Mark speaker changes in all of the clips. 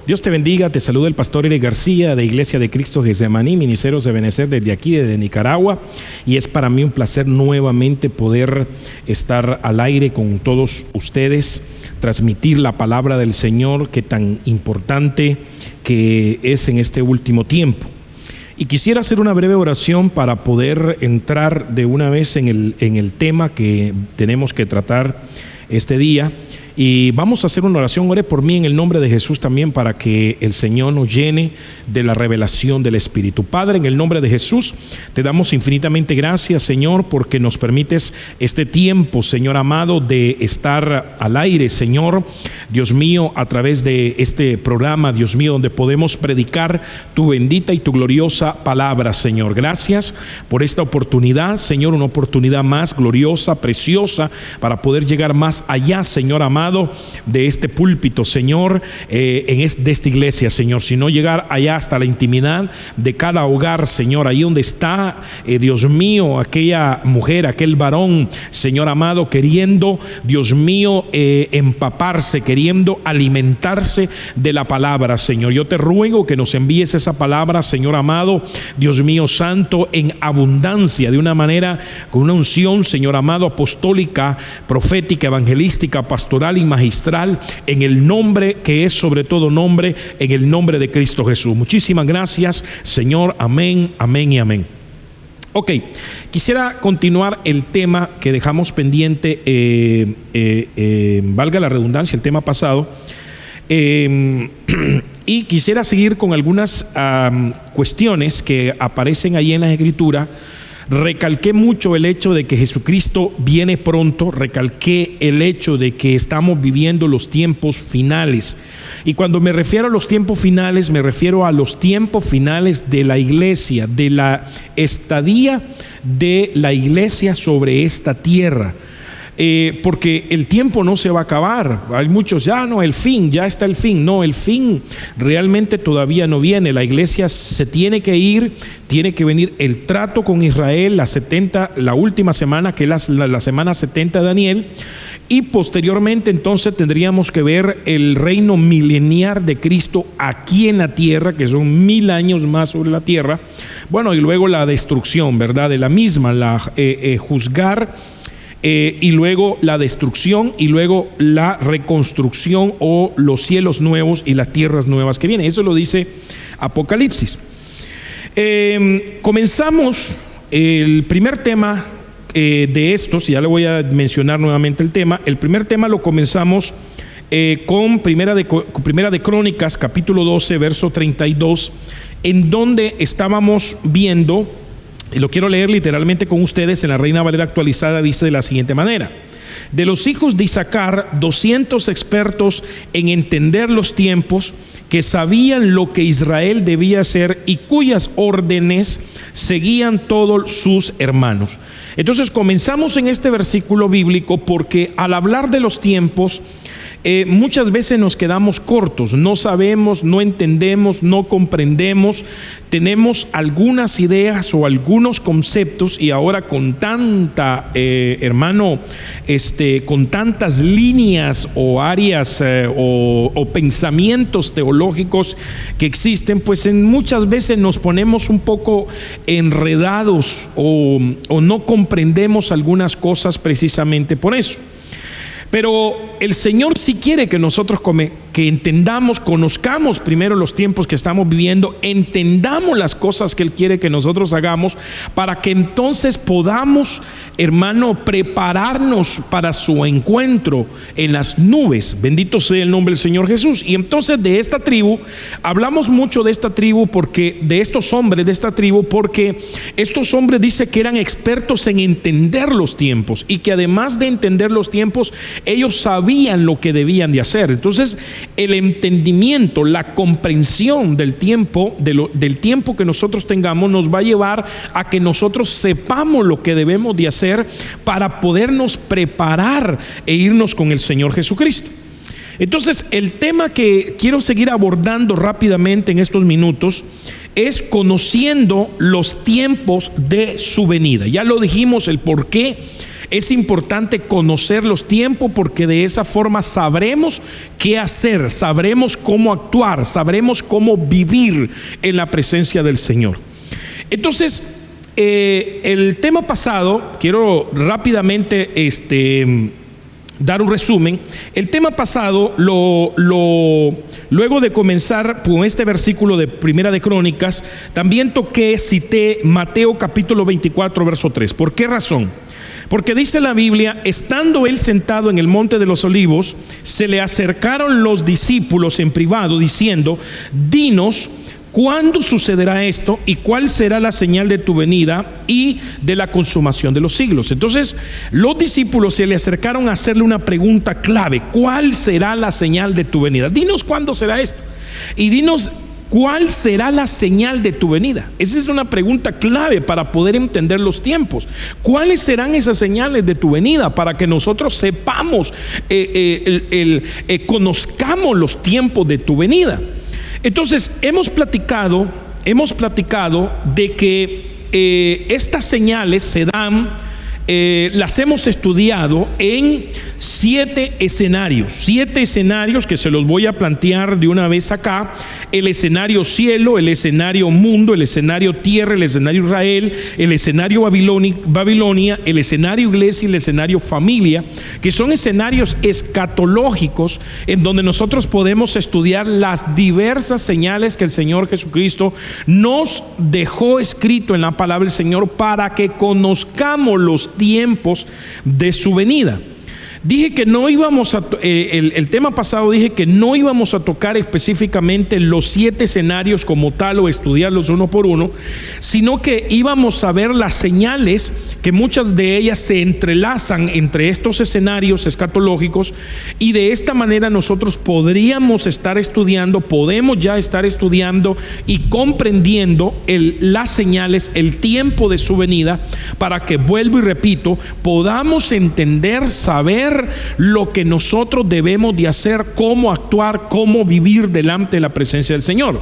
Speaker 1: Dios te bendiga, te saluda el pastor Eric García de Iglesia de Cristo Getsemaní, Ministerios de Benecer desde aquí, desde Nicaragua, y es para mí un placer nuevamente poder estar al aire con todos ustedes, transmitir la palabra del Señor que tan importante que es en este último tiempo. Y quisiera hacer una breve oración para poder entrar de una vez en el tema que tenemos que tratar este día. Y vamos a hacer una oración. Ore por mí en el nombre de Jesús también, para que el Señor nos llene de la revelación del Espíritu. Padre, en el nombre de Jesús, te damos infinitamente gracias, Señor, porque nos permites este tiempo, Señor amado, de estar al aire, Señor, Dios mío, a través de este programa, Dios mío, donde podemos predicar tu bendita y tu gloriosa palabra, Señor. Gracias por esta oportunidad, Señor, una oportunidad más gloriosa, preciosa, para poder llegar más allá, Señor amado, de este púlpito, Señor, de esta iglesia, Señor, sino llegar allá hasta la intimidad de cada hogar, Señor, ahí donde está, Dios mío, aquella mujer, aquel varón, Señor amado, queriendo, Dios mío, empaparse, queriendo alimentarse de la palabra, Señor. Yo te ruego que nos envíes esa palabra, Señor amado, Dios mío santo, en abundancia, de una manera, con una unción, Señor amado, apostólica, profética, evangelística, pastoral y magistral, en el nombre que es sobre todo nombre, en el nombre de Cristo Jesús. Muchísimas gracias, Señor. Amén, amén y amén. Ok, quisiera continuar el tema que dejamos pendiente, valga la redundancia, el tema pasado, y quisiera seguir con algunas cuestiones que aparecen ahí en la Escritura. Recalqué mucho el hecho de que Jesucristo viene pronto, recalqué el hecho de que estamos viviendo los tiempos finales. Y cuando me refiero a los tiempos finales, me refiero a los tiempos finales de la iglesia, de la estadía de la iglesia sobre esta tierra. Porque el tiempo no se va a acabar. Hay muchos, ya no, el fin, ya está el fin. No, el fin realmente todavía no viene. La iglesia se tiene que ir, tiene que venir el trato con Israel, la última semana, que es la semana 70 de Daniel. Y posteriormente entonces tendríamos que ver el reino milenial de Cristo aquí en la tierra, que son 1000 años más sobre la tierra. Bueno, y luego la destrucción, ¿verdad?, de la misma, juzgar. Y luego la destrucción y luego la reconstrucción, o los cielos nuevos y las tierras nuevas que vienen. Eso lo dice Apocalipsis. Comenzamos el primer tema de estos, y ya le voy a mencionar nuevamente el tema. El primer tema lo comenzamos con Primera de Crónicas, capítulo 12, verso 32, en donde estábamos viendo. Y lo quiero leer literalmente con ustedes en la Reina Valera actualizada. Dice de la siguiente manera: de los hijos de Isaacar, 200 expertos en entender los tiempos, que sabían lo que Israel debía hacer y cuyas órdenes seguían todos sus hermanos. Entonces comenzamos en este versículo bíblico porque al hablar de los tiempos, muchas veces nos quedamos cortos, no sabemos, no entendemos, no comprendemos, tenemos algunas ideas o algunos conceptos, y ahora con tanta, con tantas líneas o áreas o pensamientos teológicos que existen, pues muchas veces nos ponemos un poco enredados o no comprendemos algunas cosas precisamente por eso. Pero el Señor sí quiere que nosotros que entendamos, conozcamos primero los tiempos que estamos viviendo, entendamos las cosas que Él quiere que nosotros hagamos, para que entonces podamos, hermano, prepararnos para su encuentro en las nubes. Bendito sea el nombre del Señor Jesús. Y entonces de esta tribu, hablamos mucho de esta tribu, porque de estos hombres de esta tribu, porque estos hombres dice que eran expertos en entender los tiempos, y que además de entender los tiempos, ellos sabían lo que debían de hacer. Entonces el entendimiento, la comprensión del tiempo, del tiempo que nosotros tengamos, nos va a llevar a que nosotros sepamos lo que debemos de hacer para podernos preparar e irnos con el Señor Jesucristo. Entonces el tema que quiero seguir abordando rápidamente en estos minutos es conociendo los tiempos de su venida. Ya lo dijimos, el por qué Es importante conocer los tiempos porque de esa forma sabremos qué hacer, sabremos cómo actuar, sabremos cómo vivir en la presencia del Señor. Entonces, el tema pasado, quiero rápidamente dar un resumen. El tema pasado, luego de comenzar con este versículo de Primera de Crónicas, también cité Mateo capítulo 24, verso 3. ¿Por qué razón? Porque dice la Biblia: estando él sentado en el monte de los olivos, se le acercaron los discípulos en privado diciendo: dinos, ¿cuándo sucederá esto y cuál será la señal de tu venida y de la consumación de los siglos? Entonces los discípulos se le acercaron a hacerle una pregunta clave: ¿cuál será la señal de tu venida? Dinos cuándo será esto y dinos ¿cuál será la señal de tu venida? Esa es una pregunta clave para poder entender los tiempos. ¿Cuáles serán esas señales de tu venida? Para que nosotros sepamos, conozcamos los tiempos de tu venida. Entonces hemos platicado de que estas señales se dan, las hemos estudiado en 7 escenarios que se los voy a plantear de una vez acá: el escenario cielo, el escenario mundo, el escenario tierra, el escenario Israel, el escenario Babilonia, el escenario iglesia y el escenario familia, que son escenarios escatológicos en donde nosotros podemos estudiar las diversas señales que el Señor Jesucristo nos dejó escrito en la palabra del Señor para que conozcamos los tiempos de su venida. Dije que no íbamos a, el tema pasado dije que no íbamos a tocar específicamente los 7 escenarios como tal o estudiarlos uno por uno, sino que íbamos a ver las señales, que muchas de ellas se entrelazan entre estos escenarios escatológicos, y de esta manera nosotros podemos ya estar estudiando y comprendiendo las señales, el tiempo de su venida, para que, vuelvo y repito, podamos entender, saber lo que nosotros debemos de hacer, cómo actuar, cómo vivir delante de la presencia del Señor.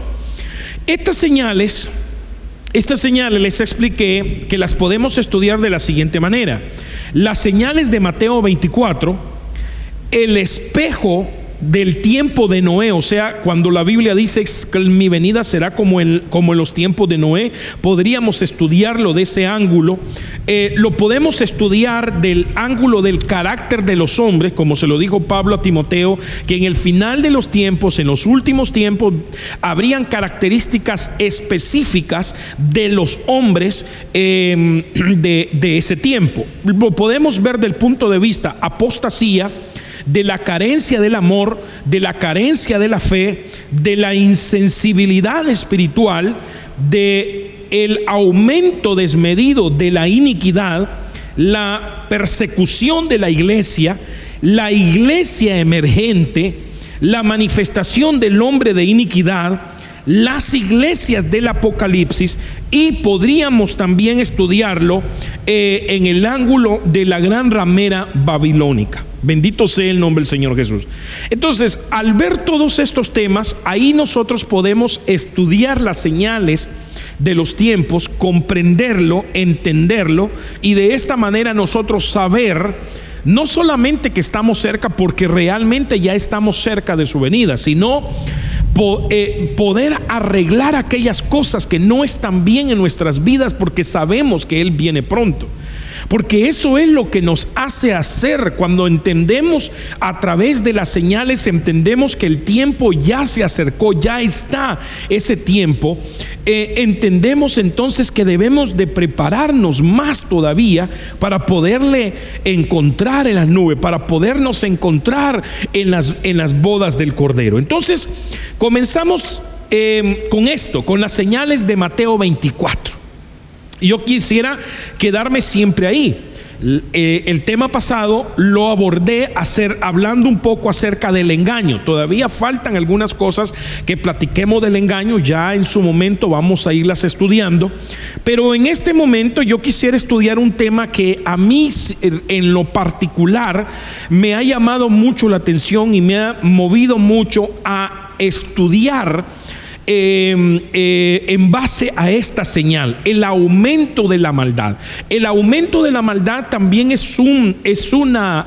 Speaker 1: Estas señales les expliqué que las podemos estudiar de la siguiente manera: las señales de Mateo 24, el espejo del tiempo de Noé, o sea, cuando la Biblia dice que mi venida será como en los tiempos de Noé, podríamos estudiarlo de ese ángulo. Lo podemos estudiar del ángulo del carácter de los hombres, como se lo dijo Pablo a Timoteo, que en el final de los tiempos, en los últimos tiempos, habrían características específicas de los hombres de ese tiempo. Lo podemos ver del punto de vista apostasía, de la carencia del amor, de la carencia de la fe, de la insensibilidad espiritual, de el aumento desmedido de la iniquidad, la persecución de la iglesia emergente, la manifestación del hombre de iniquidad, las iglesias del Apocalipsis, y podríamos también estudiarlo en el ángulo de la gran ramera babilónica. Bendito sea el nombre del Señor Jesús. Entonces, al ver todos estos temas, ahí nosotros podemos estudiar las señales de los tiempos, comprenderlo, entenderlo, y de esta manera nosotros saber no solamente que estamos cerca, porque realmente ya estamos cerca de su venida, sino poder arreglar aquellas cosas que no están bien en nuestras vidas, porque sabemos que Él viene pronto. Porque eso es lo que nos hace hacer cuando entendemos a través de las señales, entendemos que el tiempo ya se acercó, ya está ese tiempo. Entendemos entonces que debemos de prepararnos más todavía para poderle encontrar en las nubes, para podernos encontrar en las bodas del Cordero. Entonces comenzamos con esto, con las señales de Mateo 24. Y yo quisiera quedarme siempre ahí. El tema pasado lo abordé hablando un poco acerca del engaño. Todavía faltan algunas cosas que platiquemos del engaño. Ya en su momento vamos a irlas estudiando. Pero en este momento yo quisiera estudiar un tema que a mí en lo particular me ha llamado mucho la atención y me ha movido mucho a estudiar en base a esta señal, el aumento de la maldad. El aumento de la maldad también es una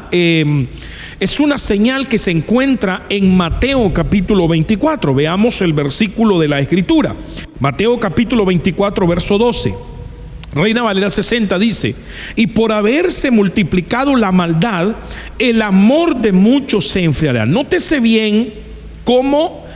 Speaker 1: señal que se encuentra en Mateo capítulo 24. Veamos el versículo de la Escritura. Mateo capítulo 24, verso 12. Reina Valera 60 dice: y por haberse multiplicado la maldad, el amor de muchos se enfriará. Nótese bien cómo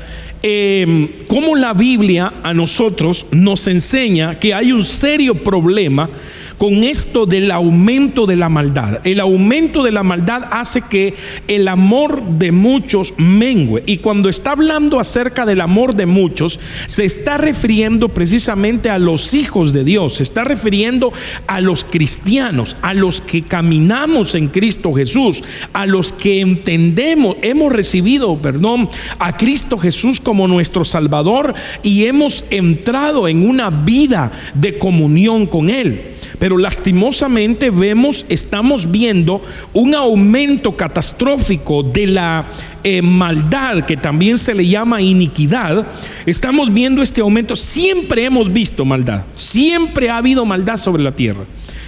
Speaker 1: la Biblia a nosotros nos enseña que hay un serio problema con esto del aumento de la maldad. El aumento de la maldad hace que el amor de muchos mengue. Y cuando está hablando acerca del amor de muchos, se está refiriendo precisamente a los hijos de Dios. Se está refiriendo a los cristianos, a los que caminamos en Cristo Jesús, a los que hemos recibido a Cristo Jesús como nuestro Salvador y hemos entrado en una vida de comunión con Él. Pero lastimosamente estamos viendo un aumento catastrófico de la maldad, que también se le llama iniquidad. Estamos viendo este aumento. Siempre hemos visto maldad, siempre ha habido maldad sobre la tierra.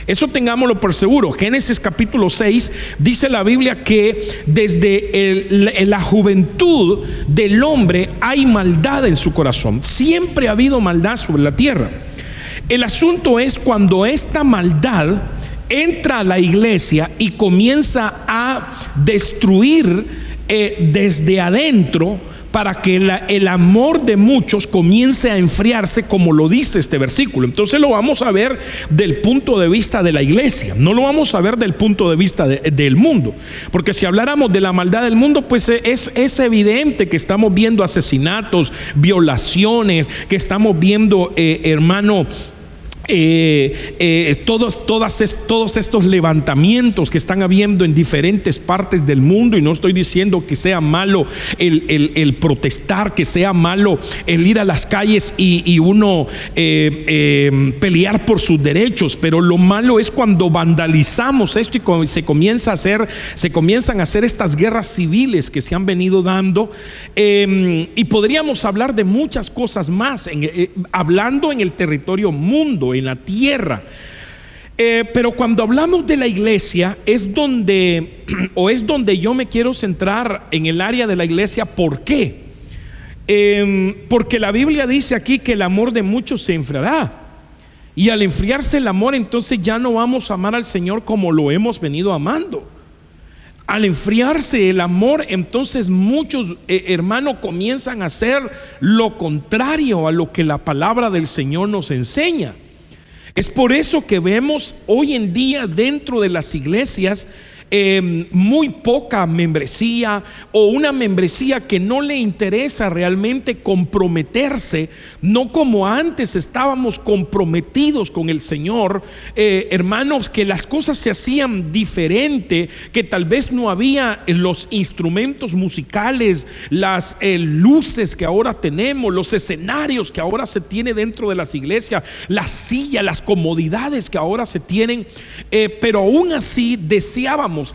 Speaker 1: Eso tengámoslo por seguro. Génesis capítulo 6 dice la Biblia que desde la juventud del hombre hay maldad en su corazón. Siempre ha habido maldad sobre la tierra. El asunto es cuando esta maldad entra a la iglesia y comienza a destruir desde adentro, para que el amor de muchos comience a enfriarse, como lo dice este versículo. Entonces lo vamos a ver del punto de vista de la iglesia, no lo vamos a ver del punto de vista del mundo, porque si habláramos de la maldad del mundo, pues es evidente que estamos viendo asesinatos, violaciones, que estamos viendo todos estos levantamientos que están habiendo en diferentes partes del mundo. Y no estoy diciendo que sea malo el protestar, que sea malo el ir a las calles y uno pelear por sus derechos, pero lo malo es cuando vandalizamos esto y se comienzan a hacer estas guerras civiles que se han venido dando, y podríamos hablar de muchas cosas más hablando en el territorio mundo, en la tierra. Pero cuando hablamos de la iglesia es donde yo me quiero centrar en el área de la iglesia. ¿Por qué? Porque la Biblia dice aquí que el amor de muchos se enfriará, y al enfriarse el amor, entonces ya no vamos a amar al Señor como lo hemos venido amando. Al enfriarse el amor, entonces muchos hermanos comienzan a hacer lo contrario a lo que la palabra del Señor nos enseña. Es por eso que vemos hoy en día dentro de las iglesias muy poca membresía, o una membresía que no le interesa realmente comprometerse, no como antes estábamos comprometidos con el Señor, hermanos, que las cosas se hacían diferente, que tal vez no había los instrumentos musicales, las luces que ahora tenemos, los escenarios que ahora se tiene dentro de las iglesias, las sillas, las comodidades que ahora se tienen, pero aún así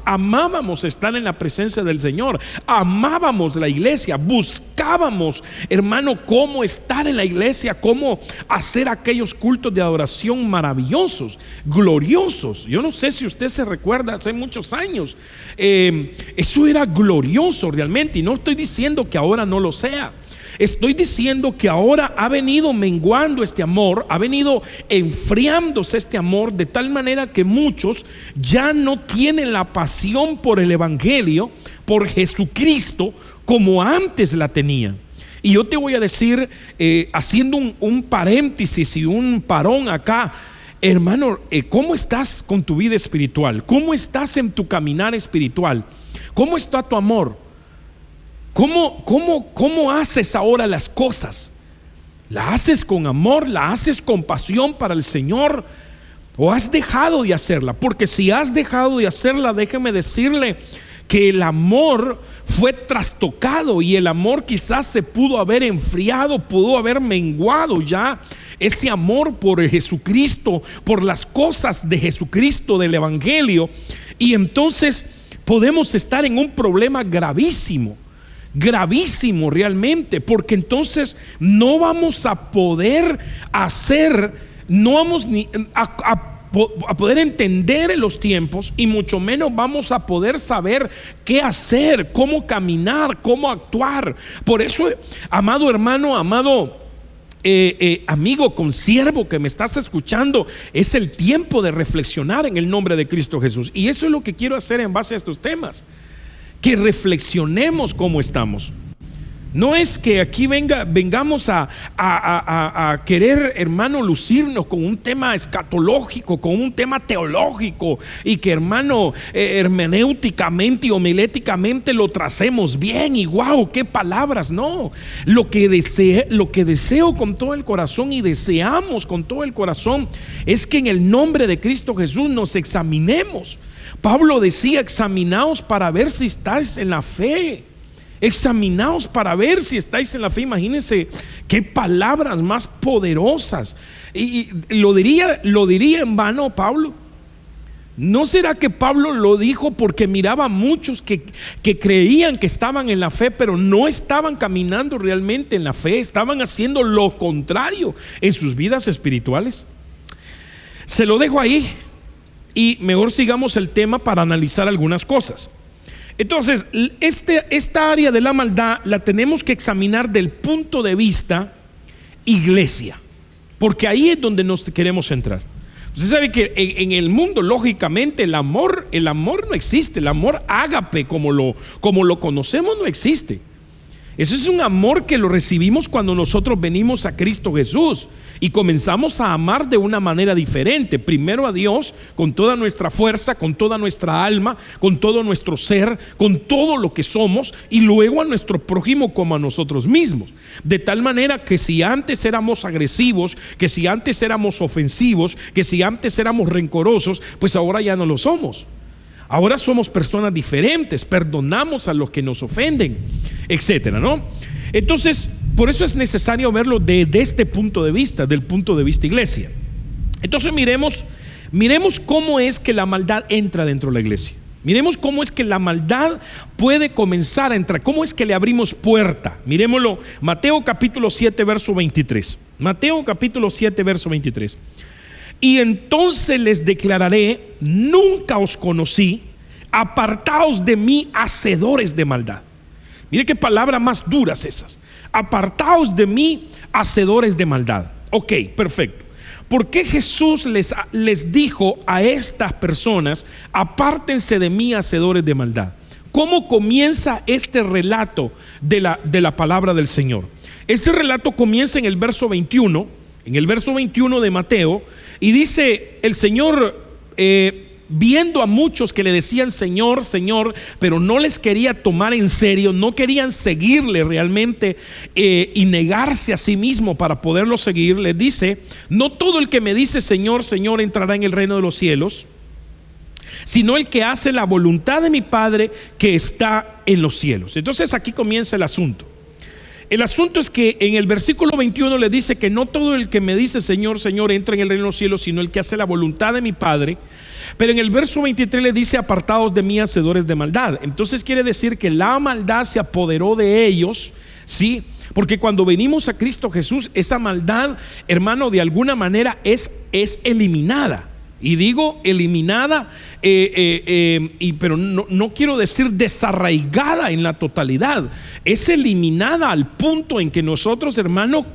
Speaker 1: amábamos estar en la presencia del Señor, amábamos la iglesia, buscábamos, hermano, cómo estar en la iglesia, cómo hacer aquellos cultos de adoración maravillosos, gloriosos. Yo no sé si usted se recuerda, hace muchos años, eso era glorioso realmente, y no estoy diciendo que ahora no lo sea. Estoy diciendo que ahora ha venido menguando este amor, ha venido enfriándose este amor, de tal manera que muchos ya no tienen la pasión por el evangelio, por Jesucristo, como antes la tenían. Y yo te voy a decir, haciendo un paréntesis y un parón acá, hermano, ¿cómo estás con tu vida espiritual? ¿Cómo estás en tu caminar espiritual? ¿Cómo está tu amor? ¿Cómo haces ahora las cosas? ¿La haces con amor? ¿La haces con pasión para el Señor? ¿O has dejado de hacerla? Porque si has dejado de hacerla, déjeme decirle que el amor fue trastocado, y el amor quizás se pudo haber enfriado, pudo haber menguado ya ese amor por Jesucristo, por las cosas de Jesucristo, del evangelio. Y entonces podemos estar en un problema gravísimo, gravísimo realmente, porque entonces no vamos a poder hacer, no vamos ni a poder entender en los tiempos, y mucho menos vamos a poder saber qué hacer, cómo caminar, cómo actuar. Por eso, amado hermano, amado amigo, consiervo que me estás escuchando, es el tiempo de reflexionar en el nombre de Cristo Jesús. Y eso es lo que quiero hacer en base a estos temas, que reflexionemos cómo estamos. No es que aquí vengamos a querer, hermano, lucirnos con un tema escatológico, con un tema teológico, y que, hermano, hermenéuticamente y homiléticamente lo tracemos bien y wow, qué palabras. No, lo que deseo con todo el corazón y deseamos con todo el corazón es que en el nombre de Cristo Jesús nos examinemos. Pablo decía: examinaos para ver si estáis en la fe. Examinaos para ver si estáis en la fe. Imagínense qué palabras más poderosas. Y lo diría en vano Pablo. ¿No será que Pablo lo dijo porque miraba a muchos que creían que estaban en la fe, pero no estaban caminando realmente en la fe? Estaban haciendo lo contrario en sus vidas espirituales. Se lo dejo ahí y mejor sigamos el tema para analizar algunas cosas. Entonces, esta área de la maldad la tenemos que examinar del punto de vista iglesia, porque ahí es donde nos queremos centrar. Usted sabe que en el mundo, lógicamente, el amor no existe. El amor ágape como lo conocemos no existe. Eso es un amor que lo recibimos cuando nosotros venimos a Cristo Jesús y comenzamos a amar de una manera diferente. Primero a Dios con toda nuestra fuerza, con toda nuestra alma, con todo nuestro ser, con todo lo que somos, y luego a nuestro prójimo como a nosotros mismos. De tal manera que si antes éramos agresivos, que si antes éramos ofensivos, que si antes éramos rencorosos, pues ahora ya no lo somos. Ahora somos personas diferentes, perdonamos a los que nos ofenden, etcétera, ¿no? Entonces, por eso es necesario verlo desde este punto de vista, del punto de vista iglesia. Entonces miremos cómo es que la maldad entra dentro de la iglesia. Miremos cómo es que la maldad puede comenzar a entrar, cómo es que le abrimos puerta. Miremoslo, Mateo capítulo 7, verso 23. Mateo capítulo 7, verso 23. Y entonces les declararé: nunca os conocí, apartaos de mí, hacedores de maldad. Mire qué palabras más duras esas. Apartaos de mí, hacedores de maldad. Ok, perfecto. ¿Por qué Jesús les dijo a estas personas: apártense de mí, hacedores de maldad? ¿Cómo comienza este relato de la palabra del Señor? Este relato comienza en el verso 21, de Mateo, y dice el Señor, viendo a muchos que le decían Señor, Señor, pero no les quería tomar en serio, no querían seguirle realmente, y negarse a sí mismo para poderlo seguir, les dice: no todo el que me dice Señor, Señor entrará en el reino de los cielos, sino el que hace la voluntad de mi Padre que está en los cielos. Entonces aquí comienza el asunto. El asunto es que en el versículo 21 le dice que no todo el que me dice Señor, Señor entra en el reino de los cielos, sino el que hace la voluntad de mi Padre. Pero en el verso 23 le dice: apartados de mí, hacedores de maldad. Entonces quiere decir que la maldad se apoderó de ellos, ¿sí? Porque cuando venimos a Cristo Jesús, esa maldad, hermano, de alguna manera es eliminada. Y digo eliminada, pero no quiero decir desarraigada en la totalidad. Es eliminada al punto en que nosotros, hermano,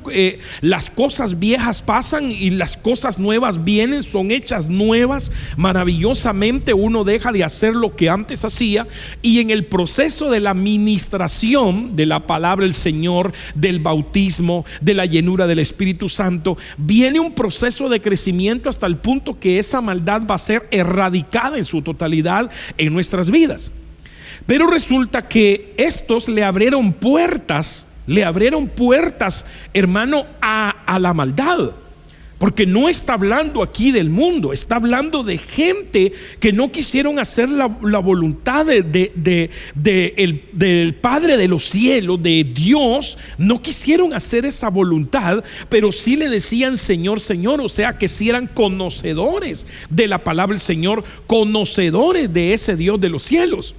Speaker 1: las cosas viejas pasan y las cosas nuevas vienen, son hechas nuevas. Maravillosamente uno deja de hacer lo que antes hacía, y en el proceso de la ministración de la palabra del Señor, del bautismo, de la llenura del Espíritu Santo, viene un proceso de crecimiento hasta el punto que esa maldad va a ser erradicada en su totalidad en nuestras vidas. Pero resulta que estos le abrieron puertas, hermano, a la maldad. Porque no está hablando aquí del mundo, está hablando de gente que no quisieron hacer la voluntad del Padre de los cielos, de Dios. No quisieron hacer esa voluntad, pero sí le decían Señor, Señor. O sea que sí eran conocedores de la palabra del Señor, conocedores de ese Dios de los cielos.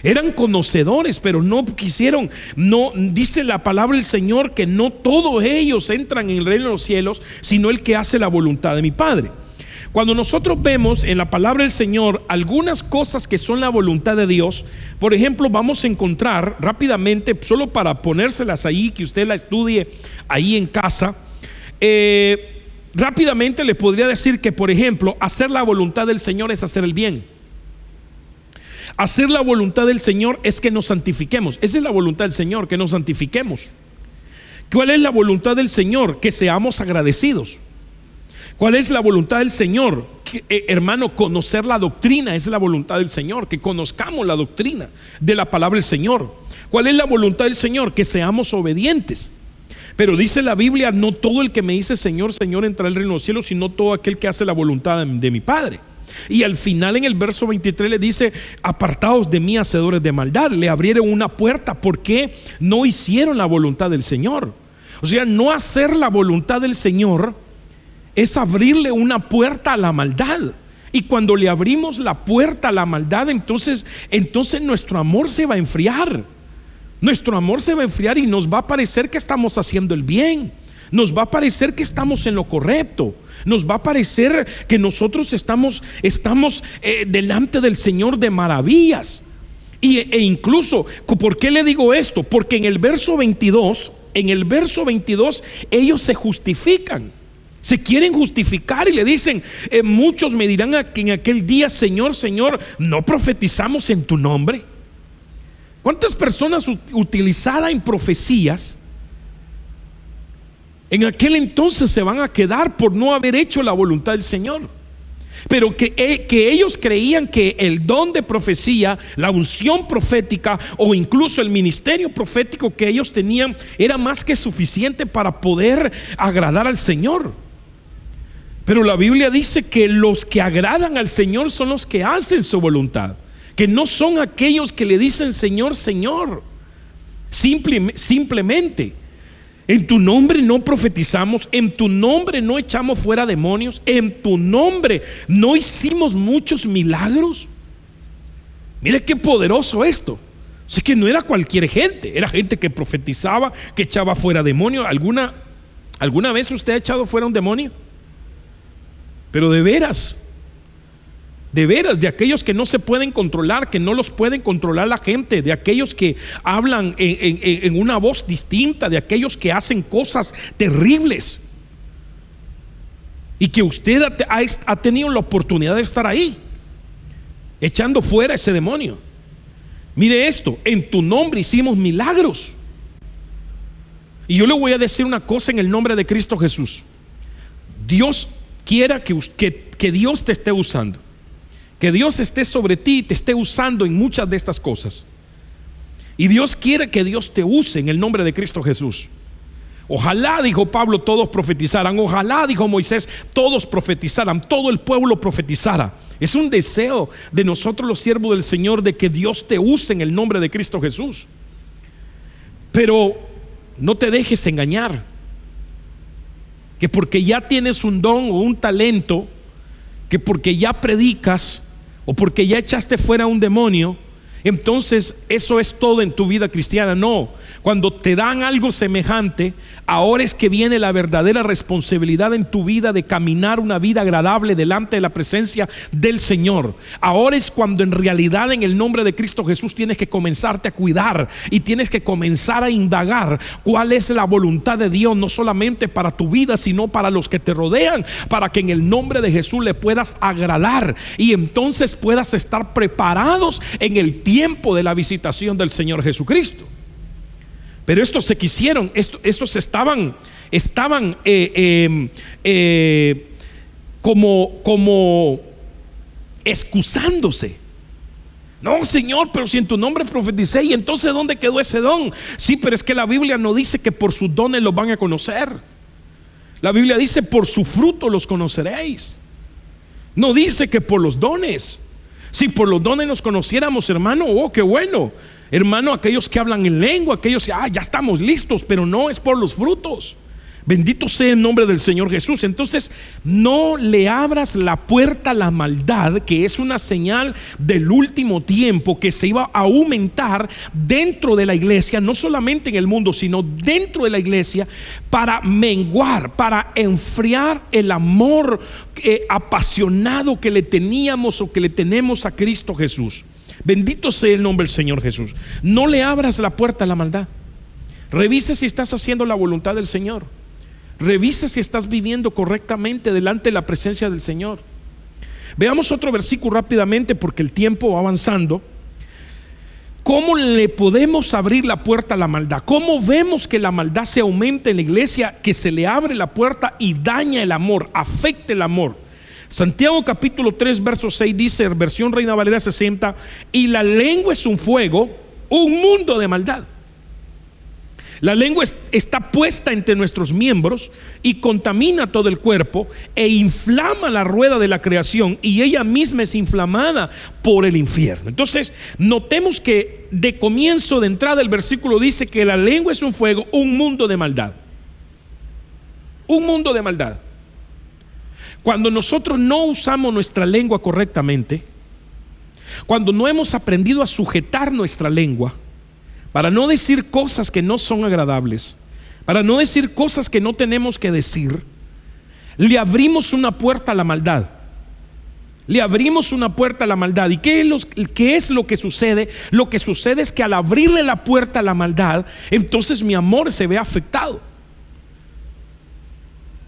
Speaker 1: Eran conocedores, pero no quisieron. No dice la palabra del Señor que no todos ellos entran en el reino de los cielos, sino el que hace la voluntad de mi Padre. Cuando nosotros vemos en la palabra del Señor algunas cosas que son la voluntad de Dios, por ejemplo, vamos a encontrar rápidamente, solo para ponérselas ahí, que usted la estudie ahí en casa. Rápidamente le podría decir que, por ejemplo, hacer la voluntad del Señor es hacer el bien. Hacer la voluntad del Señor es que nos santifiquemos. Esa es la voluntad del Señor, que nos santifiquemos. ¿Cuál es la voluntad del Señor? Que seamos agradecidos. ¿Cuál es la voluntad del Señor? Hermano, conocer la doctrina es la voluntad del Señor, que conozcamos la doctrina de la palabra del Señor. ¿Cuál es la voluntad del Señor? Que seamos obedientes. Pero dice la Biblia, no todo el que me dice Señor, Señor entrará al reino de los cielos, sino todo aquel que hace la voluntad de mi Padre. Y al final en el verso 23 le dice: apartaos de mí, hacedores de maldad. Le abrieron una puerta porque no hicieron la voluntad del Señor. O sea, no hacer la voluntad del Señor es abrirle una puerta a la maldad. Y cuando le abrimos la puerta a la maldad, entonces nuestro amor se va a enfriar. Nuestro amor se va a enfriar y nos va a parecer que estamos haciendo el bien. Nos va a parecer que estamos en lo correcto. Nos va a parecer que nosotros estamos delante del Señor de maravillas. E incluso, ¿por qué le digo esto? Porque en el verso 22, ellos se justifican. Se quieren justificar y le dicen: muchos me dirán en aquel día, Señor, Señor, ¿no profetizamos en tu nombre? ¿Cuántas personas utilizadas en profecías en aquel entonces se van a quedar por no haber hecho la voluntad del Señor? Pero que ellos creían que el don de profecía, la unción profética o incluso el ministerio profético que ellos tenían era más que suficiente para poder agradar al Señor. Pero la Biblia dice que los que agradan al Señor son los que hacen su voluntad, que no son aquellos que le dicen Señor, Señor. Simplemente en tu nombre no profetizamos, en tu nombre no echamos fuera demonios, en tu nombre no hicimos muchos milagros. Mire qué poderoso esto. Así que no era cualquier gente, era gente que profetizaba, que echaba fuera demonios. ¿Alguna vez usted ha echado fuera un demonio? Pero de veras, de aquellos que no se pueden controlar, que no los pueden controlar la gente, de aquellos que hablan en una voz distinta, de aquellos que hacen cosas terribles, y que usted ha tenido la oportunidad de estar ahí echando fuera ese demonio. Mire esto: en tu nombre hicimos milagros. Y yo le voy a decir una cosa en el nombre de Cristo Jesús. Dios quiera que Dios te esté usando, que Dios esté sobre ti y te esté usando en muchas de estas cosas. Y Dios quiere que Dios te use en el nombre de Cristo Jesús. Ojalá, dijo Pablo, todos profetizaran. Ojalá, dijo Moisés, todos profetizaran, todo el pueblo profetizara. Es un deseo de nosotros los siervos del Señor, de que Dios te use en el nombre de Cristo Jesús. Pero no te dejes engañar, que porque ya tienes un don o un talento, que porque ya predicas o porque ya echaste fuera un demonio, entonces eso es todo en tu vida cristiana. No, cuando te dan algo semejante, ahora es que viene la verdadera responsabilidad en tu vida de caminar una vida agradable delante de la presencia del Señor. Ahora es cuando en realidad, en el nombre de Cristo Jesús, tienes que comenzarte a cuidar y tienes que comenzar a indagar cuál es la voluntad de Dios, no solamente para tu vida, sino para los que te rodean, para que en el nombre de Jesús le puedas agradar y entonces puedas estar preparados en el tiempo de la visitación del Señor Jesucristo. Pero estos se quisieron, estos estaban como excusándose. No, Señor, pero si en tu nombre profeticé, y entonces ¿dónde quedó ese don? Sí, pero es que la Biblia no dice que por sus dones los van a conocer. La Biblia dice: por su fruto los conoceréis. No dice que por los dones. Si por los dones nos conociéramos, hermano, oh, qué bueno. Hermano, aquellos que hablan en lengua, aquellos que ya estamos listos, pero no es por los frutos. Bendito sea el nombre del Señor Jesús. Entonces, no le abras la puerta a la maldad, que es una señal del último tiempo que se iba a aumentar dentro de la iglesia, no solamente en el mundo, sino dentro de la iglesia, para menguar, para enfriar el amor apasionado que le teníamos o que le tenemos a Cristo Jesús. Bendito sea el nombre del Señor Jesús. No le abras la puerta a la maldad. Revisa si estás haciendo la voluntad del Señor. Revisa si estás viviendo correctamente delante de la presencia del Señor. Veamos otro versículo rápidamente porque el tiempo va avanzando. ¿Cómo le podemos abrir la puerta a la maldad? ¿Cómo vemos que la maldad se aumenta en la iglesia, que se le abre la puerta y daña el amor, afecta el amor? Santiago capítulo 3 verso 6 dice, versión Reina Valera 60: y la lengua es un fuego, un mundo de maldad. La lengua está puesta entre nuestros miembros y contamina todo el cuerpo e inflama la rueda de la creación, y ella misma es inflamada por el infierno. Entonces, notemos que de comienzo, de entrada, el versículo dice que la lengua es un fuego, un mundo de maldad. Un mundo de maldad. Cuando nosotros no usamos nuestra lengua correctamente, cuando no hemos aprendido a sujetar nuestra lengua, para no decir cosas que no son agradables, para no decir cosas que no tenemos que decir, le abrimos una puerta a la maldad. Le abrimos una puerta a la maldad. ¿Y qué es lo que sucede? Lo que sucede es que al abrirle la puerta a la maldad, entonces mi amor se ve afectado.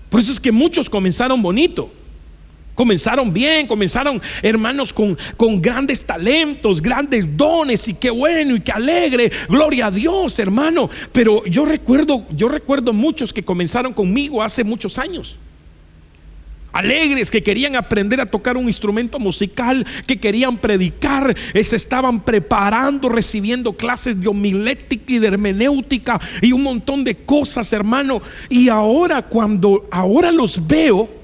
Speaker 1: Por eso es que muchos comenzaron bonito, comenzaron bien, comenzaron, hermanos, con grandes talentos, grandes dones, y qué bueno y qué alegre, gloria a Dios, hermano. Pero yo recuerdo muchos que comenzaron conmigo hace muchos años, alegres, que querían aprender a tocar un instrumento musical, que querían predicar, se estaban preparando, recibiendo clases de homilética y de hermenéutica y un montón de cosas, hermano. Y ahora los veo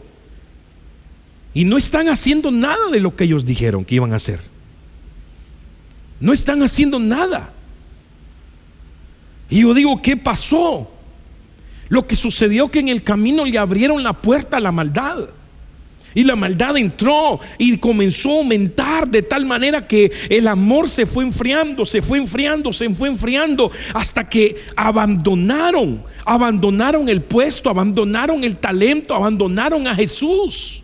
Speaker 1: y no están haciendo nada de lo que ellos dijeron que iban a hacer. No están haciendo nada. Y yo digo, ¿qué pasó? Lo que sucedió que en el camino le abrieron la puerta a la maldad. Y la maldad entró y comenzó a aumentar de tal manera que el amor se fue enfriando, hasta que abandonaron el puesto, abandonaron el talento, abandonaron a Jesús.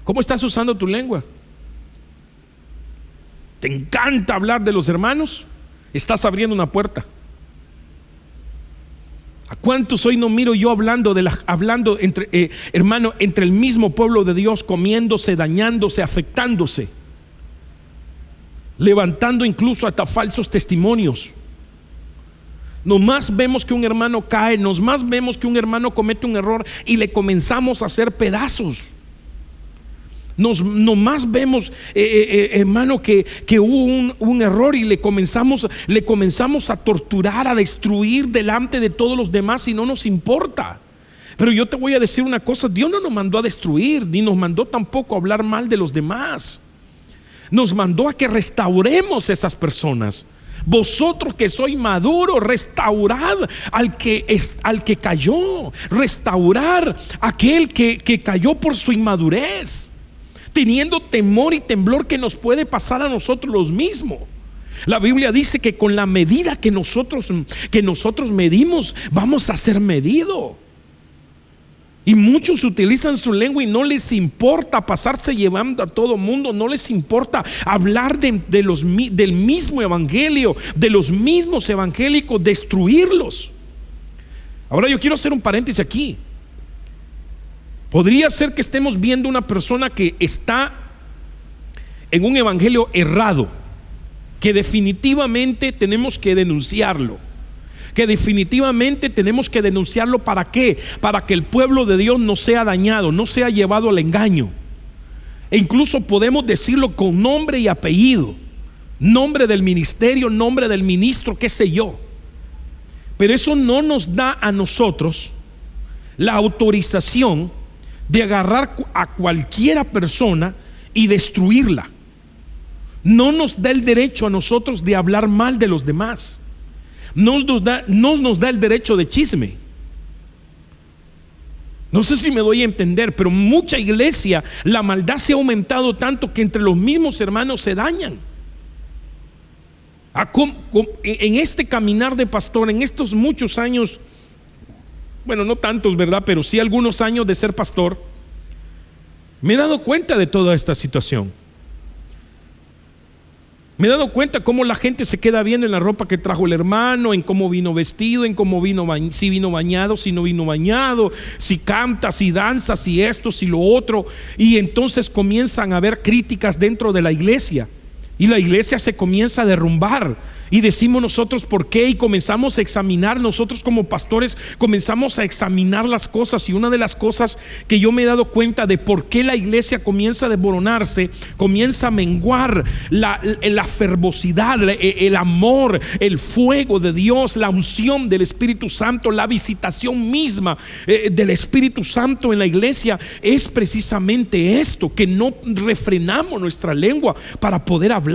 Speaker 1: ¿Cómo estás usando tu lengua? ¿Te encanta hablar de los hermanos? Estás abriendo una puerta. ¿A cuántos hoy no miro yo hablando entre hermano, entre el mismo pueblo de Dios, comiéndose, dañándose, afectándose, levantando incluso hasta falsos testimonios? Nomás vemos que un hermano cae, nomás vemos que un hermano comete un error y le comenzamos a hacer pedazos. Nomás vemos, hermano, que hubo un error y le comenzamos a torturar, a destruir delante de todos los demás, y no nos importa. Pero yo te voy a decir una cosa: Dios no nos mandó a destruir, ni nos mandó tampoco a hablar mal de los demás. Nos mandó a que restauremos esas personas. Vosotros que sois maduros, restaurad al que cayó, restaurar a aquel que cayó por su inmadurez, teniendo temor y temblor que nos puede pasar a nosotros los mismos. La Biblia dice que con la medida que nosotros medimos, vamos a ser medidos. Y muchos utilizan su lengua y no les importa pasarse llevando a todo mundo, no les importa hablar del mismo evangelio, de los mismos evangélicos, destruirlos. Ahora yo quiero hacer un paréntesis aquí. Podría ser que estemos viendo una persona que está en un evangelio errado, que definitivamente tenemos que denunciarlo, ¿para qué? Para que el pueblo de Dios no sea dañado, no sea llevado al engaño. E incluso podemos decirlo con nombre y apellido, nombre del ministerio, nombre del ministro, qué sé yo. Pero eso no nos da a nosotros la autorización de agarrar a cualquiera persona y destruirla. No nos da el derecho a nosotros de hablar mal de los demás. no nos da el derecho de chisme. No sé si me doy a entender, pero mucha iglesia, la maldad se ha aumentado tanto que entre los mismos hermanos se dañan. En este caminar de pastor, en estos muchos años, bueno, no tantos, ¿verdad? Pero sí algunos años de ser pastor, me he dado cuenta de toda esta situación. Me he dado cuenta cómo la gente se queda viendo en la ropa que trajo el hermano, en cómo vino vestido, en cómo vino, si vino bañado, si no vino bañado, si canta, si danza, si esto, si lo otro. Y entonces comienzan a haber críticas dentro de la iglesia. Y la iglesia se comienza a derrumbar. Y decimos nosotros ¿por qué? Y comenzamos a examinar, nosotros como pastores comenzamos a examinar las cosas. Y una de las cosas que yo me he dado cuenta de por qué la iglesia comienza a desmoronarse, comienza a menguar la fervosidad, el amor, el fuego de Dios, la unción del Espíritu Santo, la visitación misma del Espíritu Santo en la iglesia, es precisamente esto, que no refrenamos nuestra lengua para poder hablar.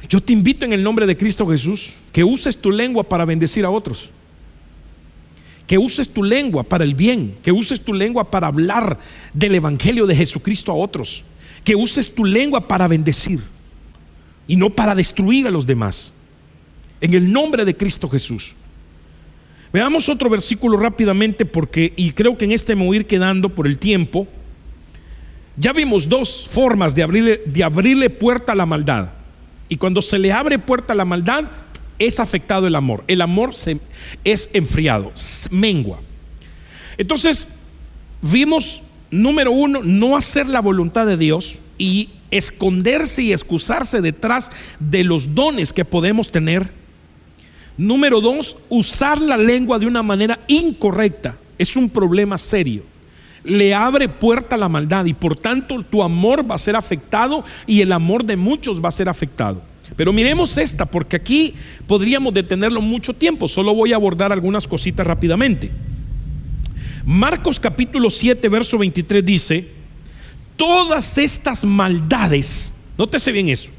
Speaker 1: Yo te invito en el nombre de Cristo Jesús que uses tu lengua para bendecir a otros, que uses tu lengua para el bien, que uses tu lengua para hablar del evangelio de Jesucristo a otros, que uses tu lengua para bendecir y no para destruir a los demás, en el nombre de Cristo Jesús. Veamos otro versículo rápidamente, porque y creo que en este me voy a ir quedando por el tiempo. Ya vimos dos formas de abrirle puerta a la maldad. Y cuando se le abre puerta a la maldad, es afectado el amor. El amor es enfriado, mengua. Entonces, vimos, número uno, no hacer la voluntad de Dios y esconderse y excusarse detrás de los dones que podemos tener. Número dos, usar la lengua de una manera incorrecta es un problema serio. Le abre puerta a la maldad y por tanto tu amor va a ser afectado y el amor de muchos va a ser afectado. Pero miremos esta, porque aquí podríamos detenerlo mucho tiempo. Solo voy a abordar algunas cositas rápidamente. Marcos capítulo 7 verso 23 dice: todas estas maldades, nótese bien eso,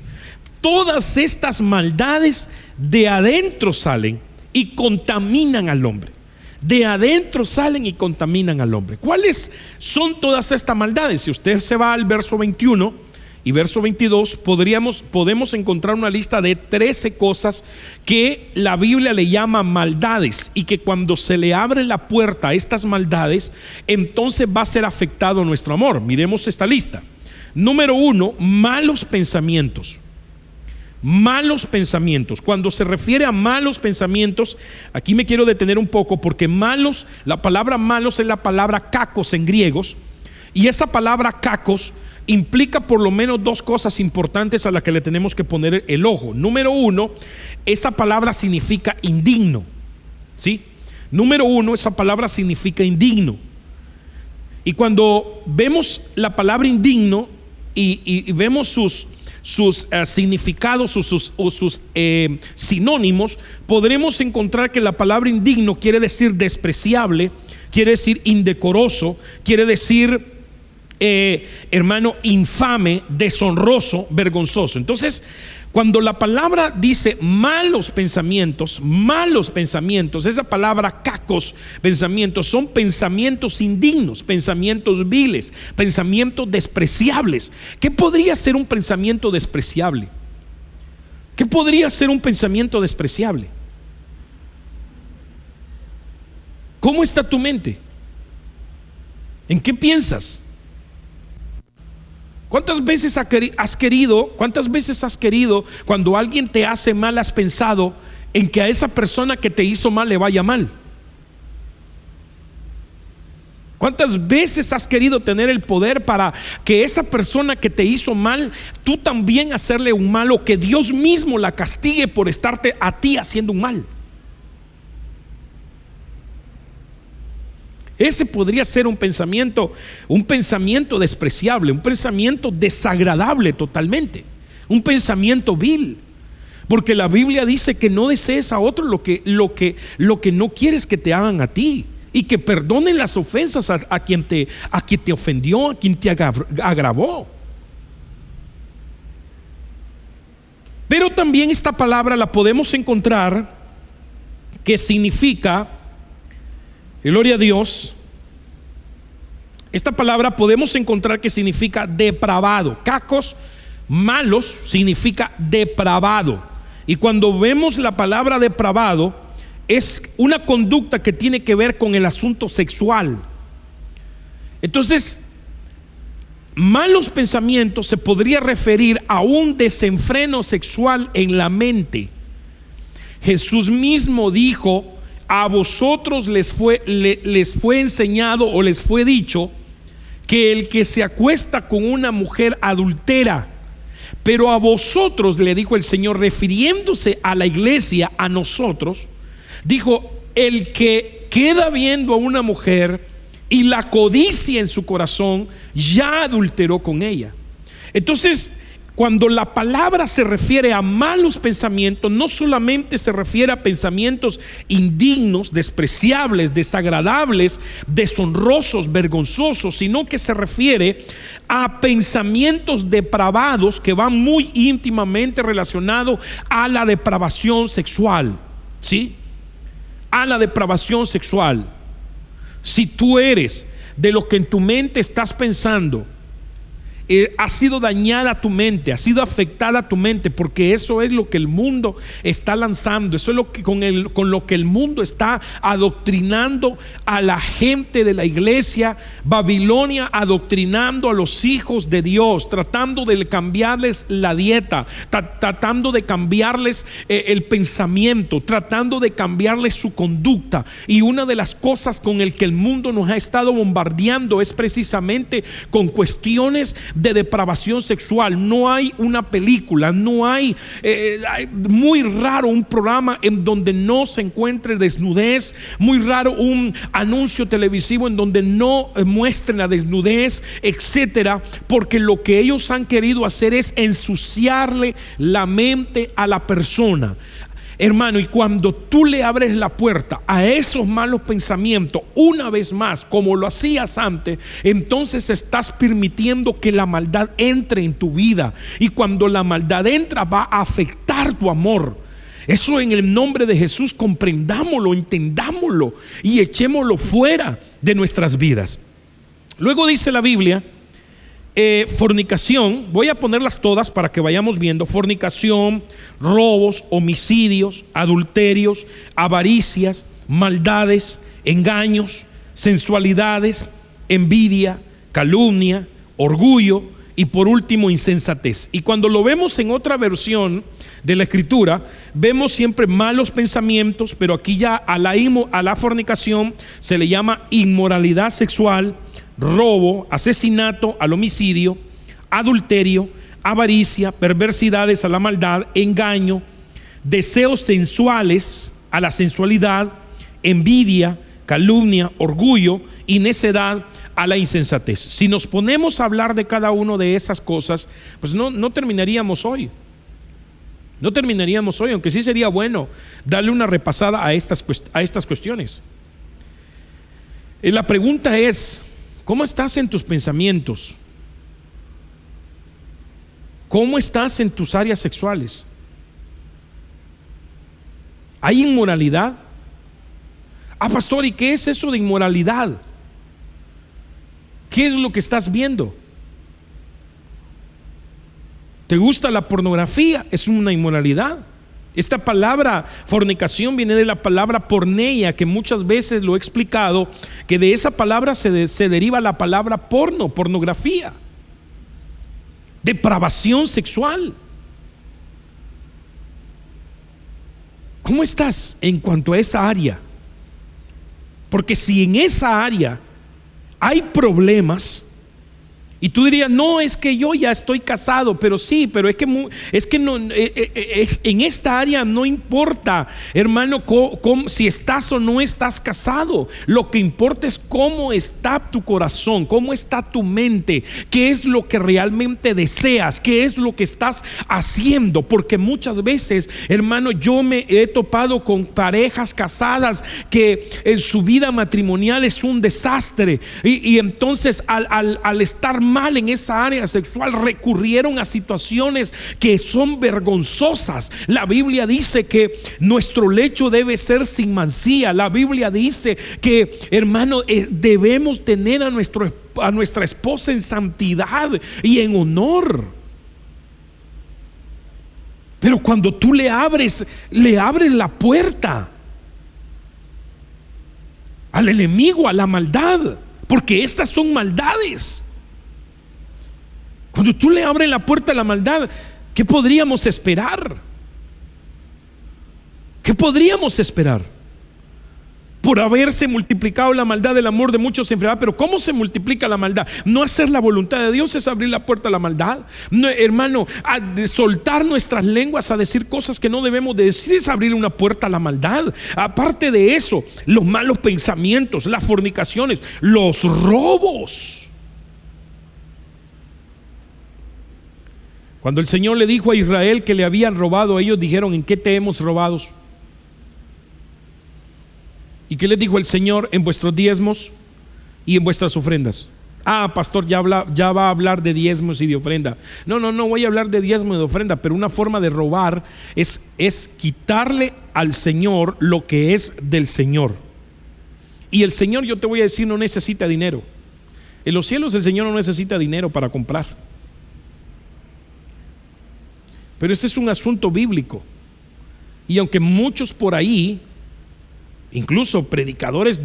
Speaker 1: todas estas maldades de adentro salen y contaminan al hombre. De adentro salen y contaminan al hombre. ¿Cuáles son todas estas maldades? Si usted se va al verso 21 y verso 22, podemos encontrar una lista de 13 cosas que la Biblia le llama maldades, y que cuando se le abre la puerta a estas maldades, entonces va a ser afectado nuestro amor. Miremos esta lista. Número 1, malos pensamientos. Malos pensamientos. Cuando se refiere a malos pensamientos, aquí me quiero detener un poco, porque malos, la palabra malos es la palabra kakos en griegos, y esa palabra kakos implica por lo menos dos cosas importantes a las que le tenemos que poner el ojo. Número 1, esa palabra significa indigno, ¿sí? Número 1, esa palabra significa indigno. Y cuando vemos la palabra indigno y vemos sus significados o sus sinónimos, podremos encontrar que la palabra indigno quiere decir despreciable, quiere decir indecoroso, quiere decir hermano, infame, deshonroso, vergonzoso. Entonces, cuando la palabra dice malos pensamientos, esa palabra kakos, pensamientos, son pensamientos indignos, pensamientos viles, pensamientos despreciables. ¿Qué podría ser un pensamiento despreciable? ¿Qué podría ser un pensamiento despreciable? ¿Cómo está tu mente? ¿En qué piensas? ¿Cuántas veces has querido, cuando alguien te hace mal, has pensado en que a esa persona que te hizo mal le vaya mal? ¿Cuántas veces has querido tener el poder para que esa persona que te hizo mal, tú también hacerle un mal, o que Dios mismo la castigue por estarte a ti haciendo un mal? Ese podría ser un pensamiento despreciable, un pensamiento desagradable totalmente, un pensamiento vil, porque la Biblia dice que no desees a otro lo que no quieres que te hagan a ti, y que perdonen las ofensas a quien te ofendió, a quien te agravó. Pero también esta palabra la podemos encontrar que significa, gloria a Dios, esta palabra podemos encontrar que significa depravado. Cacos, malos, significa depravado. Y cuando vemos la palabra depravado, es una conducta que tiene que ver con el asunto sexual. Entonces, malos pensamientos se podría referir a un desenfreno sexual en la mente. Jesús mismo dijo: a vosotros les fue enseñado o les fue dicho que el que se acuesta con una mujer adultera. Pero a vosotros, le dijo el Señor, refiriéndose a la iglesia, a nosotros, dijo: el que queda viendo a una mujer y la codicia en su corazón, ya adulteró con ella. Entonces, cuando la palabra se refiere a malos pensamientos, no solamente se refiere a pensamientos indignos, despreciables, desagradables, deshonrosos, vergonzosos, sino que se refiere a pensamientos depravados que van muy íntimamente relacionados a la depravación sexual, ¿sí? A la depravación sexual. Si tú eres de lo que en tu mente estás pensando, ha sido dañada tu mente, ha sido afectada tu mente, porque eso es lo que el mundo está lanzando, eso es lo que con lo que el mundo está adoctrinando a la gente de la iglesia. Babilonia adoctrinando a los hijos de Dios, tratando de cambiarles la dieta, tratando de cambiarles el pensamiento, tratando de cambiarles su conducta. Y una de las cosas con el que el mundo nos ha estado bombardeando es precisamente con cuestiones de depravación sexual. No hay una película, no hay muy raro un programa en donde no se encuentre desnudez, muy raro un anuncio televisivo en donde no muestren la desnudez, etcétera, porque lo que ellos han querido hacer es ensuciarle la mente a la persona. Hermano, y cuando tú le abres la puerta a esos malos pensamientos una vez más, como lo hacías antes, entonces estás permitiendo que la maldad entre en tu vida. Y cuando la maldad entra, va a afectar tu amor. Eso, en el nombre de Jesús, comprendámoslo, entendámoslo y echémoslo fuera de nuestras vidas. Luego dice la Biblia, fornicación, voy a ponerlas todas para que vayamos viendo: fornicación, robos, homicidios, adulterios, avaricias, maldades, engaños, sensualidades, envidia, calumnia, orgullo y por último insensatez. Y cuando lo vemos en otra versión de la escritura, vemos siempre malos pensamientos, pero aquí ya a la fornicación se le llama inmoralidad sexual, robo, asesinato, al homicidio, adulterio, avaricia, perversidades, a la maldad, engaño, deseos sensuales, a la sensualidad, envidia, calumnia, orgullo y necedad, a la insensatez. Si nos ponemos a hablar de cada una de esas cosas, pues no terminaríamos hoy. No terminaríamos hoy, aunque sí sería bueno darle una repasada a estas cuestiones. La pregunta es: ¿cómo estás en tus pensamientos? ¿Cómo estás en tus áreas sexuales? ¿Hay inmoralidad? Pastor, ¿y qué es eso de inmoralidad? ¿Qué es lo que estás viendo? ¿Te gusta la pornografía? Es una inmoralidad. Esta palabra fornicación viene de la palabra porneia, que muchas veces lo he explicado, que de esa palabra se deriva la palabra pornografía, depravación sexual. ¿Cómo estás en cuanto a esa área? Porque si en esa área hay problemas, y tú dirías: no, es que yo ya estoy casado. Pero sí, pero es que no, en esta área no importa, hermano, si estás o no estás casado. Lo que importa es cómo está tu corazón, cómo está tu mente, qué es lo que realmente deseas, qué es lo que estás haciendo. Porque muchas veces, hermano, yo me he topado con parejas casadas que en su vida matrimonial es un desastre, y entonces al estar mal en esa área sexual, recurrieron a situaciones que son vergonzosas. La Biblia dice que nuestro lecho debe ser sin mancilla. La Biblia dice que, hermano, debemos tener a nuestra esposa en santidad y en honor. Pero cuando tú le abres la puerta al enemigo, a la maldad, porque estas son maldades. Cuando tú le abres la puerta a la maldad, ¿qué podríamos esperar? ¿Qué podríamos esperar? Por haberse multiplicado la maldad, el amor de muchos se enfriará. Pero ¿cómo se multiplica la maldad? No hacer la voluntad de Dios es abrir la puerta a la maldad. No, hermano, de soltar nuestras lenguas a decir cosas que no debemos de decir es abrir una puerta a la maldad. Aparte de eso, los malos pensamientos, las fornicaciones, los robos. Cuando el Señor le dijo a Israel que le habían robado, ellos dijeron: ¿en qué te hemos robado? ¿Y qué les dijo el Señor? En vuestros diezmos y en vuestras ofrendas. Ah, pastor, ya va a hablar de diezmos y de ofrenda. No voy a hablar de diezmos y de ofrenda, pero una forma de robar es quitarle al Señor lo que es del Señor. Y el Señor, yo te voy a decir, no necesita dinero. En los cielos el Señor no necesita dinero para comprar. Pero este es un asunto bíblico. Y aunque muchos por ahí, incluso predicadores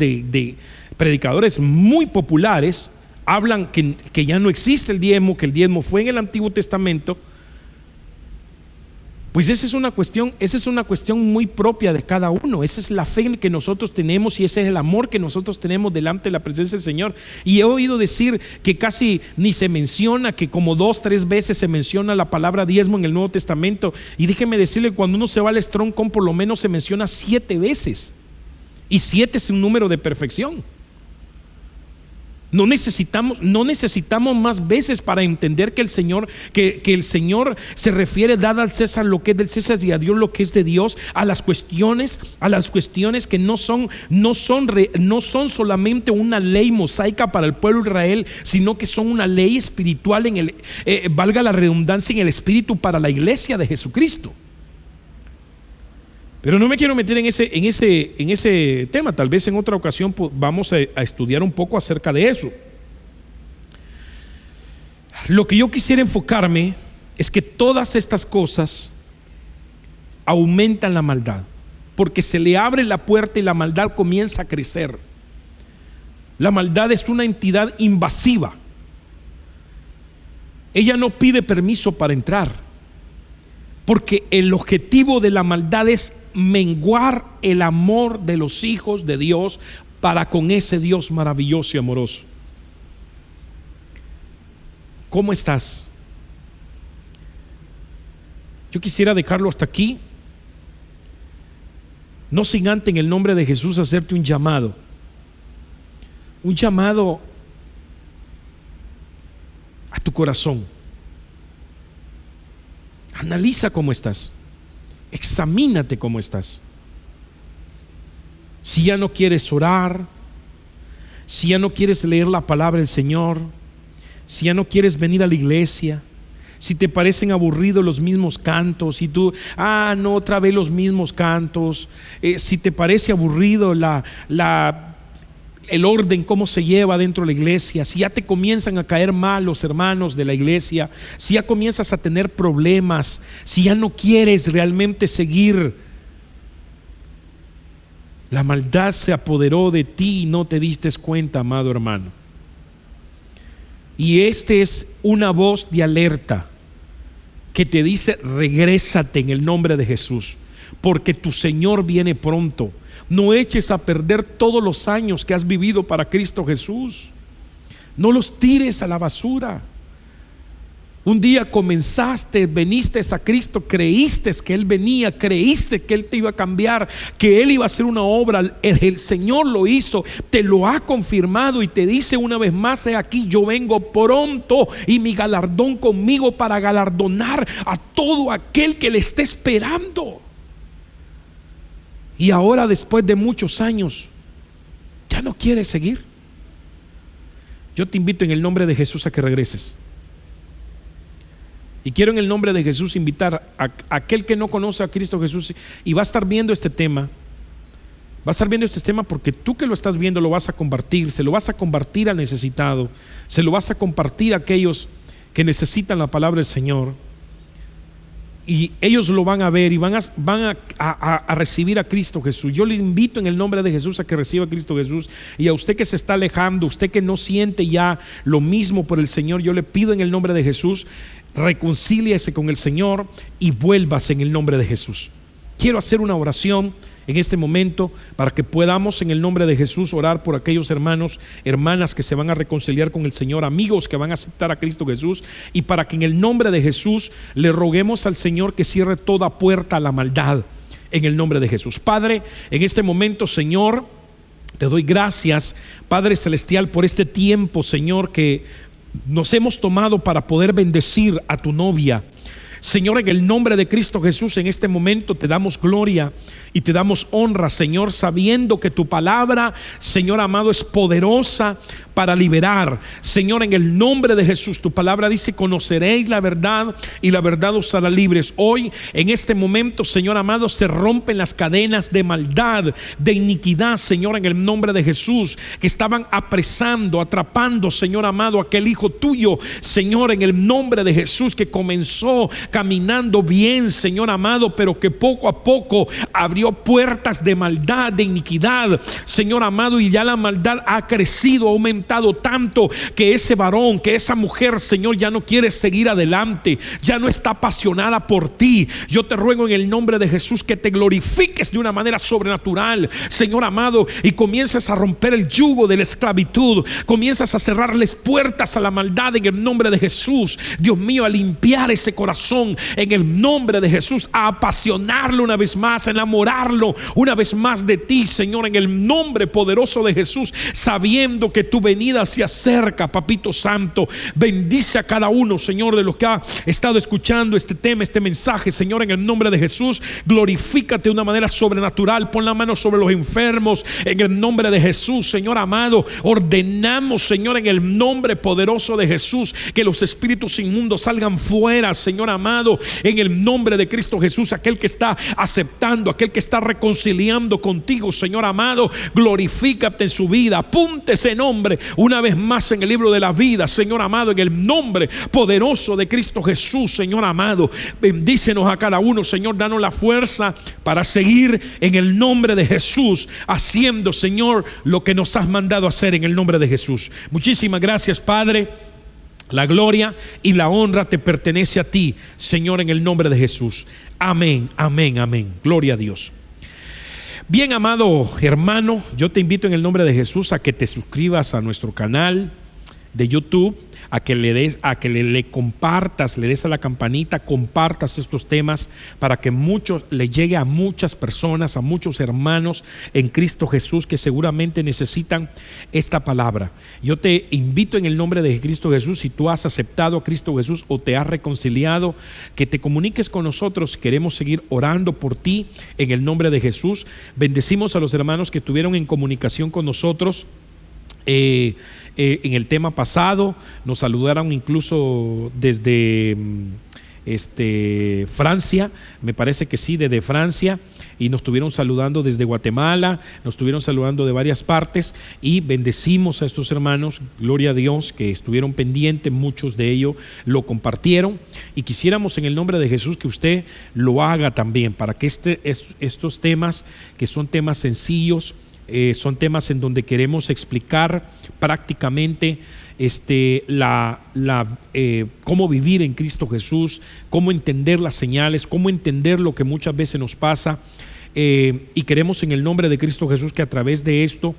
Speaker 1: predicadores muy populares, hablan que ya no existe el diezmo, que el diezmo fue en el Antiguo Testamento, pues esa es una cuestión muy propia de cada uno. Esa es la fe que nosotros tenemos y ese es el amor que nosotros tenemos delante de la presencia del Señor. Y he oído decir que casi ni se menciona, que como 2-3 veces se menciona la palabra diezmo en el Nuevo Testamento. Y déjeme decirle, cuando uno se va al Stronghold, por lo menos se menciona 7 veces. Y 7 es un número de perfección. No necesitamos más veces para entender que el Señor se refiere: dad al César lo que es del César y a Dios lo que es de Dios. A las cuestiones que no son solamente una ley mosaica para el pueblo de Israel, sino que son una ley espiritual valga la redundancia, en el espíritu para la iglesia de Jesucristo. Pero no me quiero meter en ese tema. Tal vez en otra ocasión vamos a estudiar un poco acerca de eso. Lo que yo quisiera enfocarme es que todas estas cosas aumentan la maldad, porque se le abre la puerta y la maldad comienza a crecer. La maldad es una entidad invasiva. Ella no pide permiso para entrar, porque el objetivo de la maldad es menguar el amor de los hijos de Dios para con ese Dios maravilloso y amoroso. ¿Cómo estás? Yo quisiera dejarlo hasta aquí, no sin antes, en el nombre de Jesús, hacerte un llamado a tu corazón. Analiza cómo estás, examínate cómo estás. Si ya no quieres orar, si ya no quieres leer la palabra del Señor, si ya no quieres venir a la iglesia, si te parecen aburridos los mismos cantos, y tú, no, otra vez los mismos cantos, si te parece aburrido el orden, cómo se lleva dentro de la iglesia, si ya te comienzan a caer mal los hermanos de la iglesia, si ya comienzas a tener problemas, si ya no quieres realmente seguir, la maldad se apoderó de ti y no te diste cuenta, amado hermano. Y es una voz de alerta que te dice: regrésate en el nombre de Jesús, porque tu Señor viene pronto. No eches a perder todos los años que has vivido para Cristo Jesús. No los tires a la basura. Un día comenzaste, veniste a Cristo, creíste que Él venía, creíste que Él te iba a cambiar, que Él iba a hacer una obra. El Señor lo hizo, te lo ha confirmado y te dice una vez más: he aquí, yo vengo pronto y mi galardón conmigo para galardonar a todo aquel que le esté esperando. Y ahora, después de muchos años, ya no quieres seguir. Yo te invito en el nombre de Jesús a que regreses. Y quiero en el nombre de Jesús invitar a aquel que no conoce a Cristo Jesús y va a estar viendo este tema. Va a estar viendo este tema porque tú que lo estás viendo lo vas a compartir, se lo vas a compartir al necesitado, se lo vas a compartir a aquellos que necesitan la palabra del Señor. Y ellos lo van a ver y van a recibir a Cristo Jesús. Yo le invito en el nombre de Jesús a que reciba a Cristo Jesús. Y a usted que se está alejando, usted que no siente ya lo mismo por el Señor, yo le pido en el nombre de Jesús, reconcíliese con el Señor y vuélvase en el nombre de Jesús. Quiero hacer una oración en este momento para que podamos en el nombre de Jesús orar por aquellos hermanos, hermanas que se van a reconciliar con el Señor, amigos que van a aceptar a Cristo Jesús, y para que en el nombre de Jesús le roguemos al Señor que cierre toda puerta a la maldad en el nombre de Jesús. Padre, en este momento, Señor, te doy gracias, Padre Celestial, por este tiempo, Señor, que nos hemos tomado para poder bendecir a tu novia. Señor, en el nombre de Cristo Jesús, en este momento te damos gloria y te damos honra, Señor, sabiendo que tu palabra, Señor amado, es poderosa para liberar. Señor, en el nombre de Jesús, tu palabra dice: conoceréis la verdad y la verdad os hará libres. Hoy, en este momento, Señor amado, se rompen las cadenas de maldad, de iniquidad, Señor, en el nombre de Jesús, que estaban apresando, atrapando, Señor amado, aquel hijo tuyo, Señor, en el nombre de Jesús, que comenzó caminando bien, Señor amado, pero que poco a poco abrió puertas de maldad, de iniquidad, Señor amado, y ya la maldad ha crecido, ha aumentado tanto que ese varón, que esa mujer, Señor, ya no quiere seguir adelante, ya no está apasionada por ti. Yo te ruego en el nombre de Jesús que te glorifiques de una manera sobrenatural, Señor amado, y comiences a romper el yugo de la esclavitud, comienzas a cerrarles puertas a la maldad en el nombre de Jesús. Dios mío, a limpiar ese corazón en el nombre de Jesús, a apasionarlo una vez más, a enamorarlo una vez más de ti, Señor, en el nombre poderoso de Jesús, sabiendo que tu venida se acerca, Papito Santo. Bendice a cada uno, Señor, de los que ha estado escuchando este tema, este mensaje, Señor, en el nombre de Jesús. Glorifícate de una manera sobrenatural, pon la mano sobre los enfermos en el nombre de Jesús, Señor amado. Ordenamos, Señor, en el nombre poderoso de Jesús, que los espíritus inmundos salgan fuera, Señor amado, en el nombre de Cristo Jesús. Aquel que está aceptando, aquel que está reconciliando contigo, Señor amado, glorifícate en su vida. Apunte ese nombre una vez más en el libro de la vida, Señor amado, en el nombre poderoso de Cristo Jesús, Señor amado. Bendícenos a cada uno, Señor, danos la fuerza para seguir en el nombre de Jesús, haciendo, Señor, lo que nos has mandado hacer en el nombre de Jesús. Muchísimas gracias, Padre. La gloria y la honra te pertenece a ti, Señor, en el nombre de Jesús. Amén, amén, amén. Gloria a Dios. Bien, amado hermano, yo te invito en el nombre de Jesús a que te suscribas a nuestro canal de YouTube, a que le compartas, le des a la campanita, compartas estos temas para que le llegue a muchas personas, a muchos hermanos en Cristo Jesús que seguramente necesitan esta palabra. Yo te invito en el nombre de Cristo Jesús, si tú has aceptado a Cristo Jesús o te has reconciliado, que te comuniques con nosotros. Queremos seguir orando por ti en el nombre de Jesús. Bendecimos a los hermanos que estuvieron en comunicación con nosotros en el tema pasado. Nos saludaron incluso desde Francia, me parece que sí, desde Francia, y nos estuvieron saludando desde Guatemala, nos estuvieron saludando de varias partes, y bendecimos a estos hermanos, gloria a Dios, que estuvieron pendientes. Muchos de ellos lo compartieron, y quisiéramos en el nombre de Jesús que usted lo haga también, para que estos temas, que son temas sencillos, son temas en donde queremos explicar prácticamente cómo vivir en Cristo Jesús, cómo entender las señales, cómo entender lo que muchas veces nos pasa, y queremos en el nombre de Cristo Jesús que a través de esto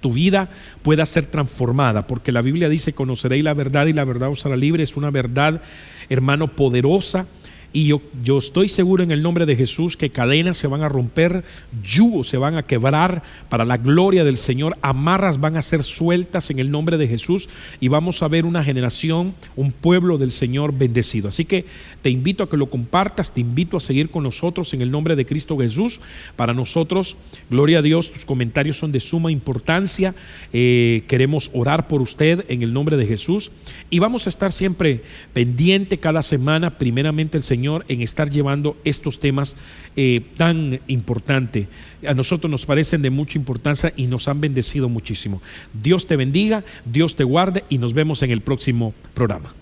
Speaker 1: tu vida pueda ser transformada, porque la Biblia dice: conoceréis la verdad y la verdad os hará libre. Es una verdad, hermano, poderosa, Y yo estoy seguro en el nombre de Jesús que cadenas se van a romper, yugos se van a quebrar para la gloria del Señor, amarras van a ser sueltas en el nombre de Jesús y vamos a ver una generación, un pueblo del Señor bendecido. Así que te invito a que lo compartas, te invito a seguir con nosotros en el nombre de Cristo Jesús. Para nosotros, gloria a Dios, tus comentarios son de suma importancia. Queremos orar por usted en el nombre de Jesús y vamos a estar siempre pendiente cada semana, primeramente el Señor, en estar llevando estos temas tan importantes. A nosotros nos parecen de mucha importancia y nos han bendecido muchísimo. Dios te bendiga, Dios te guarde y nos vemos en el próximo programa.